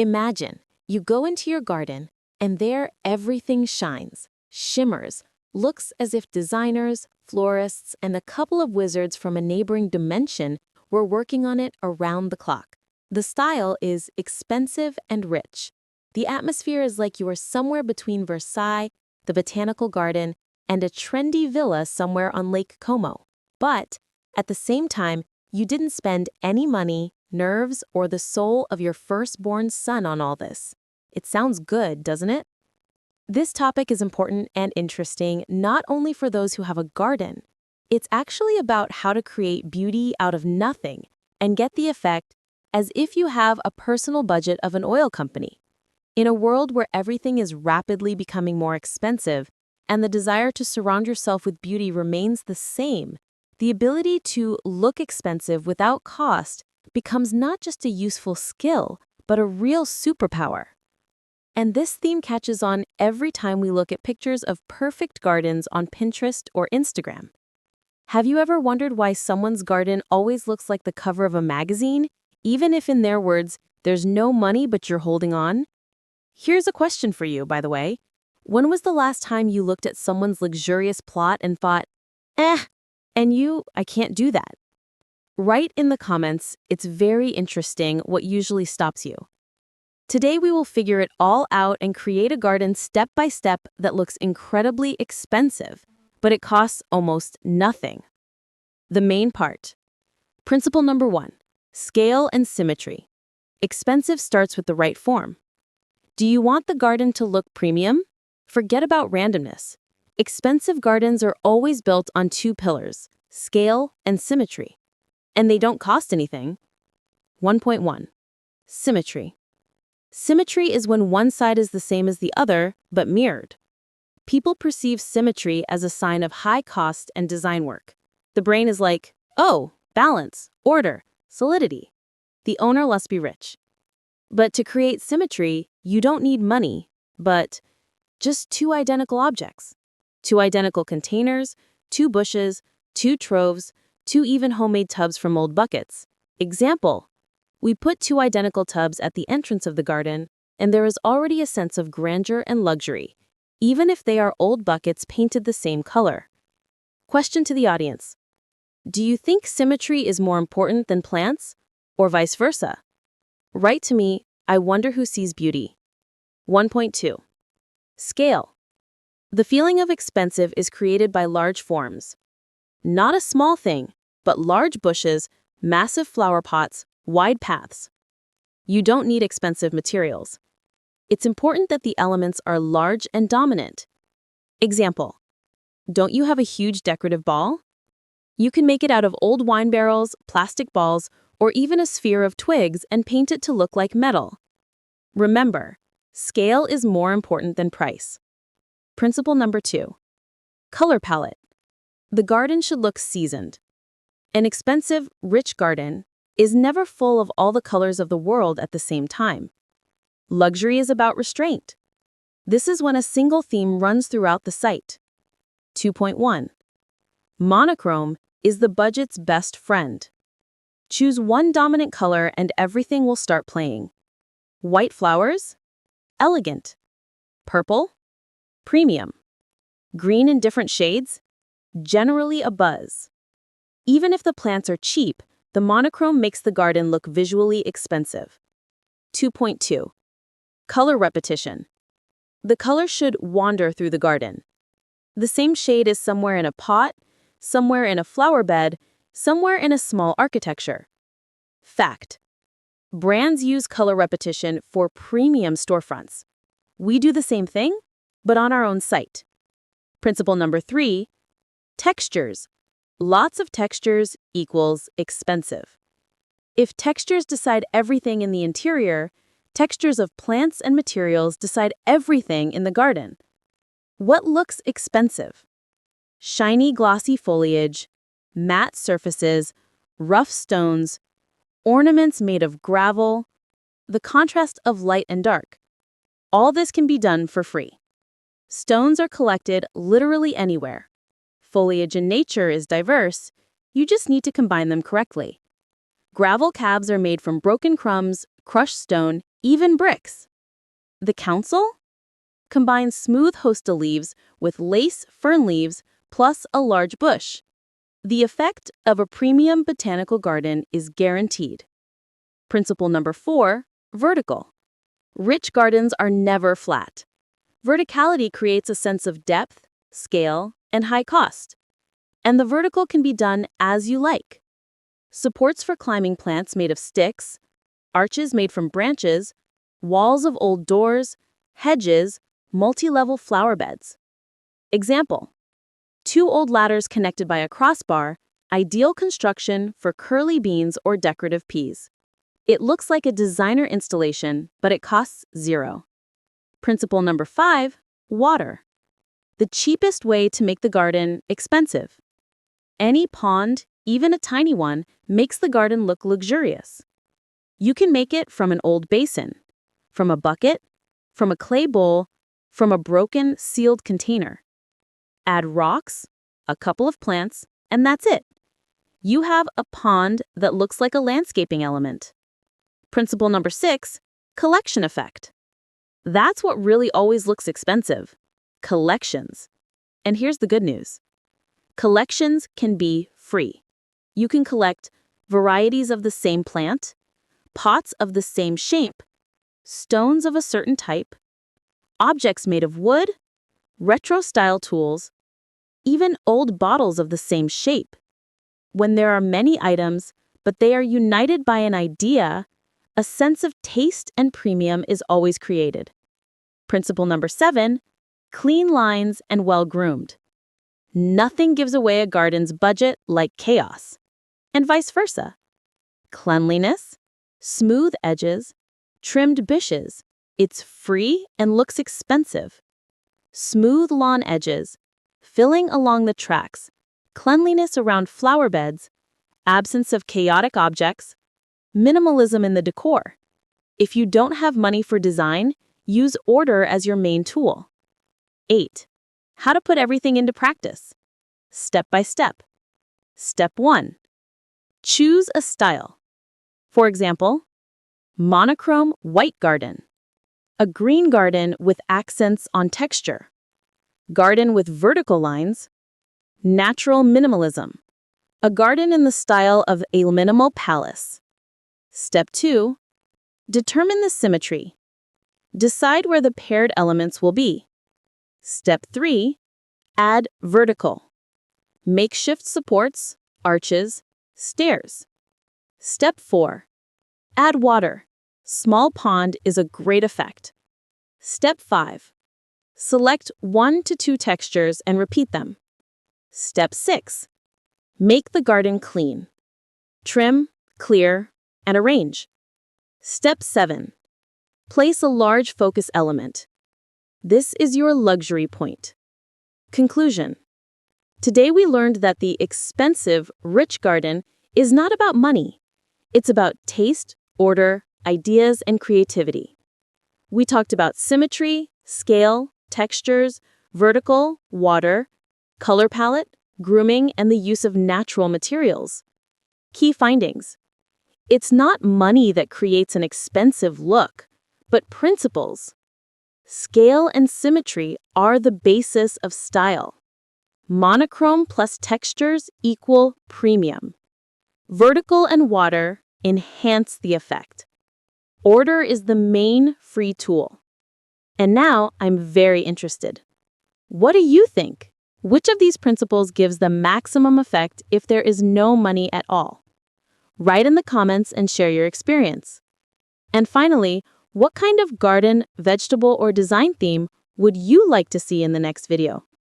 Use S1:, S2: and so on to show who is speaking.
S1: Imagine you go into your garden, and there everything shines, shimmers, looks as if designers, florists, and a couple of wizards from a neighboring dimension were working on it around the clock. The style is expensive and rich. The atmosphere is like you are somewhere between Versailles, the Botanical Garden, and a trendy villa somewhere on Lake Como. But at the same time, you didn't spend any money, nerves, or the soul of your firstborn son on all this. It sounds good, doesn't it? This topic is important and interesting not only for those who have a garden. It's actually about how to create beauty out of nothing and get the effect as if you have a personal budget of an oil company. In a world where everything is rapidly becoming more expensive and the desire to surround yourself with beauty remains the same, the ability to look expensive without cost becomes not just a useful skill, but a real superpower. And this theme catches on every time we look at pictures of perfect gardens on Pinterest or Instagram. Have you ever wondered why someone's garden always looks like the cover of a magazine, even if in their words, there's no money but you're holding on? Here's a question for you, by the way. When was the last time you looked at someone's luxurious plot and thought, I can't do that? Write in the comments, it's very interesting what usually stops you. Today we will figure it all out and create a garden step by step that looks incredibly expensive, but it costs almost nothing. The main part. Principle number 1, scale and symmetry. Expensive starts with the right form. Do you want the garden to look premium? Forget about randomness. Expensive gardens are always built on 2 pillars, scale and symmetry. And they don't cost anything. 1.1. Symmetry. Symmetry is when one side is the same as the other, but mirrored. People perceive symmetry as a sign of high cost and design work. The brain is like, oh, balance, order, solidity. The owner must be rich. But to create symmetry, you don't need money, but just 2 identical objects. 2 identical containers, 2 bushes, 2 troves, 2 even homemade tubs from old buckets. Example. We put 2 identical tubs at the entrance of the garden, and there is already a sense of grandeur and luxury, even if they are old buckets painted the same color. Question to the audience. Do you think symmetry is more important than plants, or vice versa? Write to me, I wonder who sees beauty. 1.2. Scale. The feeling of expensive is created by large forms. Not a small thing, but large bushes, massive flower pots, wide paths. You don't need expensive materials. It's important that the elements are large and dominant. Example. Don't you have a huge decorative ball? You can make it out of old wine barrels, plastic balls, or even a sphere of twigs and paint it to look like metal. Remember, scale is more important than price. Principle number 2. Color palette. The garden should look seasoned. An expensive, rich garden is never full of all the colors of the world at the same time. Luxury is about restraint. This is when a single theme runs throughout the site. 2.1. Monochrome is the budget's best friend. Choose one dominant color and everything will start playing. White flowers? Elegant. Purple? Premium. Green in different shades? Generally a buzz. Even if the plants are cheap, the monochrome makes the garden look visually expensive. 2.2. Color repetition. The color should wander through the garden. The same shade is somewhere in a pot, somewhere in a flower bed, somewhere in a small architecture. Fact. Brands use color repetition for premium storefronts. We do the same thing, but on our own site. Principle number 3. Textures. Lots of textures equals expensive. If textures decide everything in the interior, textures of plants and materials decide everything in the garden. What looks expensive? Shiny, glossy foliage, matte surfaces, rough stones, ornaments made of gravel, the contrast of light and dark. All this can be done for free. Stones are collected literally anywhere. Foliage in nature is diverse, you just need to combine them correctly. Gravel cabs are made from broken crumbs, crushed stone, even bricks. The counsel? Combine smooth hosta leaves with lace fern leaves plus a large bush. The effect of a premium botanical garden is guaranteed. Principle number 4, vertical. Rich gardens are never flat. Verticality creates a sense of depth, scale, and high cost. And the vertical can be done as you like. Supports for climbing plants made of sticks, arches made from branches, walls of old doors, hedges, multi-level flower beds. Example: 2 old ladders connected by a crossbar, ideal construction for curly beans or decorative peas. It looks like a designer installation, but it costs $0. Principle number 5, water. The cheapest way to make the garden expensive. Any pond, even a tiny one, makes the garden look luxurious. You can make it from an old basin, from a bucket, from a clay bowl, from a broken, sealed container. Add rocks, a couple of plants, and that's it. You have a pond that looks like a landscaping element. Principle number 6, collection effect. That's what really always looks expensive. Collections. And here's the good news. Collections can be free. You can collect varieties of the same plant, pots of the same shape, stones of a certain type, objects made of wood, retro-style tools, even old bottles of the same shape. When there are many items, but they are united by an idea, a sense of taste and premium is always created. Principle number 7, clean lines and well-groomed. Nothing gives away a garden's budget like chaos, and vice versa. Cleanliness, smooth edges, trimmed bushes. It's free and looks expensive. Smooth lawn edges, filling along the tracks, cleanliness around flower beds, absence of chaotic objects, minimalism in the decor. If you don't have money for design, use order as your main tool. 8. How to put everything into practice. Step by step. Step 1. Choose a style. For example, monochrome white garden. A green garden with accents on texture. Garden with vertical lines. Natural minimalism. A garden in the style of a minimal palace. Step 2. Determine the symmetry. Decide where the paired elements will be. Step 3. Add vertical. Makeshift supports, arches, stairs. Step 4. Add water. Small pond is a great effect. Step 5. Select 1 to 2 textures and repeat them. Step 6. Make the garden clean. Trim, clear, and arrange. Step 7. Place a large focus element. This is your luxury point. Conclusion. Today we learned that the expensive, rich garden is not about money. It's about taste, order, ideas, and creativity. We talked about symmetry, scale, textures, vertical, water, color palette, grooming, and the use of natural materials. Key findings. It's not money that creates an expensive look, but principles. Scale and symmetry are the basis of style. Monochrome plus textures equal premium. Vertical and water enhance the effect. Order is the main free tool. And now I'm very interested. What do you think? Which of these principles gives the maximum effect if there is no money at all? Write in the comments and share your experience. And finally, what kind of garden, vegetable, or design theme would you like to see in the next video?